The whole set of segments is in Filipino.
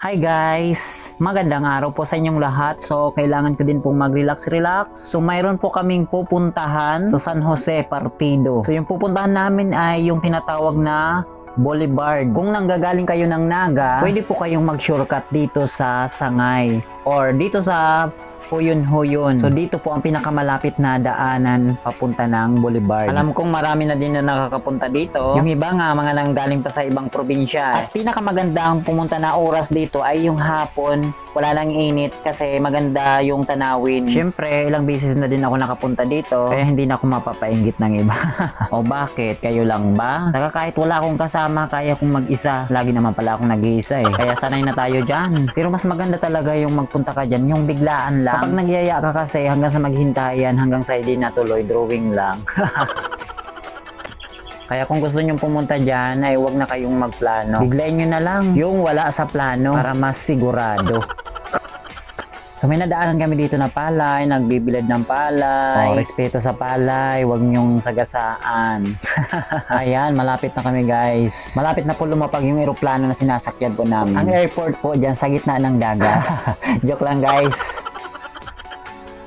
Hi guys! Magandang araw po sa inyong lahat. So, kailangan ko din pong mag-relax. So, mayroon po kaming pupuntahan sa San Jose Partido. So, yung pupuntahan namin ay yung tinatawag na Boulevard. Kung nanggagaling kayo ng Naga, pwede po kayong mag-shortcut dito sa Sangay or dito sa Huyon-Huyon. So, dito po ang pinakamalapit na daanan papunta ng Boulevard. Alam kong marami na din na nakakapunta dito. Yung iba nga, mga nanggaling pa sa ibang probinsya. At pinakamagandang pumunta na oras dito ay yung hapon. Wala lang init kasi maganda yung tanawin. Siyempre, ilang beses na din ako nakapunta dito. Kaya hindi na ako mapapainggit ng iba. O bakit? Kayo lang ba? Saka kahit wala akong kasama, kaya kong mag-isa. Lagi naman pala akong nag-iisa eh. Kaya sanay na tayo dyan. Pero mas maganda talaga yung magpunta ka dyan, yung biglaan lang. Kapag nagyaya ka kasi hanggang sa maghintayan, hanggang sa hindi natuloy, drawing lang. Kaya kung gusto nyong pumunta dyan, ay huwag na kayong magplano. Biglayin nyo na lang yung wala sa plano para mas sigurado. So may nadaanan kami dito na palay, nagbibilad ng palay. Respeto sa palay, huwag nyong sagasaan. Ayan, malapit na kami guys. Malapit na po lumapag yung eroplano na sinasakyan po namin. Ang airport po dyan sa gitna ng dagat. Joke lang guys.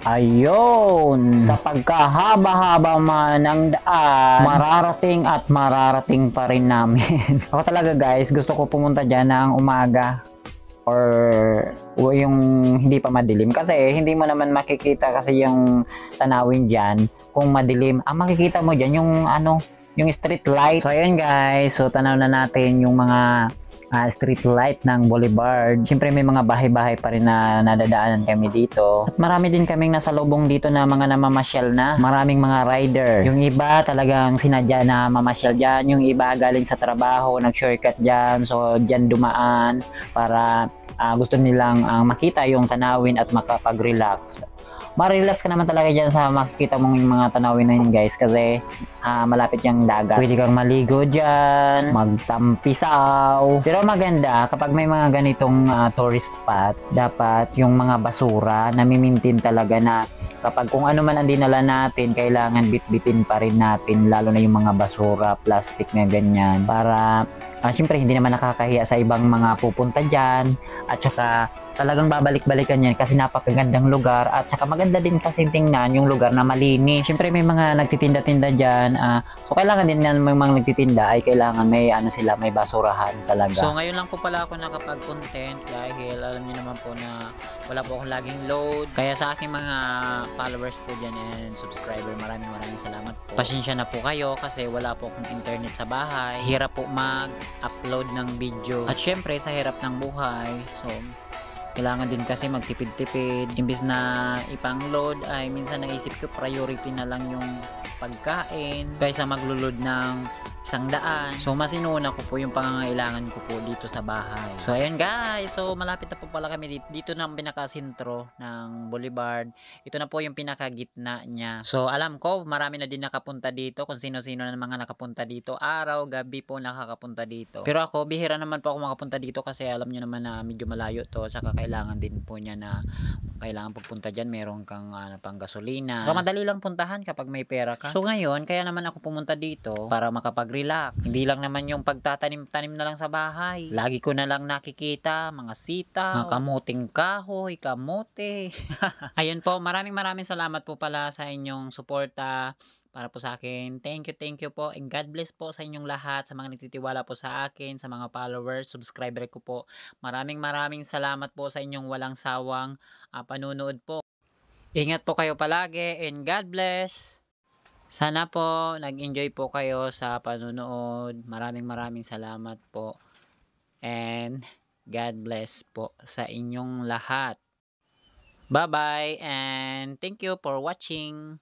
Ayun, sa pagkahaba-haba man ng daan, mararating at mararating pa rin namin. Ako talaga guys, gusto ko pumunta dyan ng umaga or yung hindi pa madilim kasi hindi mo naman makikita kasi yung tanawin dyan kung madilim. Ang makikita mo dyan yung yung street light. So ayun guys, so tanaw na natin yung mga street light ng Boulevard. Siyempre may mga bahay-bahay pa rin na nadadaanan kami dito. At marami din kaming nasa lubong dito na mga namamasyal na. Maraming mga rider. Yung iba talagang sinadya na mamasyal dyan. Yung iba galing sa trabaho, nag-shortcut dyan. So dyan dumaan para gusto nilang makita yung tanawin at makapag-relax. Ma-relax ka naman talaga dyan sa makikita mong yung mga tanawin na yun guys kasi malapit yung dagat. Pwede kang maligo dyan, magtampisaw. Pero maganda kapag may mga ganitong tourist spot, dapat yung mga basura namimintin talaga na kapag kung ano man ang dinala natin, kailangan bitbitin pa rin natin, lalo na yung mga basura, plastic na ganyan para siyempre hindi naman nakakahiya sa ibang mga pupunta dyan at saka talagang babalik-balikan yan kasi napakagandang lugar at saka maganda din kasi tingnan yung lugar na malinis. Siyempre may mga nagtitinda-tinda dyan so kailangan din yan may mga nagtitinda ay kailangan may sila may basurahan talaga. So ngayon lang po pala ako nakapag-content dahil alam niyo naman po na wala po akong laging load kaya sa aking mga followers po dyan and subscriber maraming salamat po. Pasensya na po kayo kasi wala po akong internet sa bahay. Hirap po mag-upload ng video. At syempre sa hirap ng buhay, so kailangan din kasi magtipid-tipid. Imbis na ipang-load ay minsan naisip ko priority na lang yung pagkain kaysa maglulod ng 100. So mas inuuna ko po yung pangangailangan ko po dito sa bahay. So ayun guys, so malapit na po pala kami dito na ang pinakasentro ng Boulevard. Ito na po yung pinakagitna niya. So alam ko marami na din nakapunta dito kung sino-sino na mga nakapunta dito. Araw, gabi po nakakapunta dito. Pero ako bihira naman po ako makapunta dito kasi alam niyo naman na medyo malayo to. Saka kailangan din po niya na kailangan pagpunta dyan meron kang pang gasolina. Saka madali lang puntahan kapag may pera ka. So ngayon kaya naman ako pumunta dito para makapag-relax. Hindi lang naman yung pagtatanim-tanim na lang sa bahay. Lagi ko na lang nakikita mga sitaw, mga kamuting kahoy, kamote. Ayun po, maraming salamat po pala sa inyong suporta para po sa akin. Thank you po and God bless po sa inyong lahat, sa mga nagtitiwala po sa akin, sa mga followers, subscriber ko po. Maraming salamat po sa inyong walang sawang panunood po. Ingat po kayo palagi and God bless. Sana po nag-enjoy po kayo sa panunood. Maraming salamat po. And God bless po sa inyong lahat. Bye-bye and thank you for watching.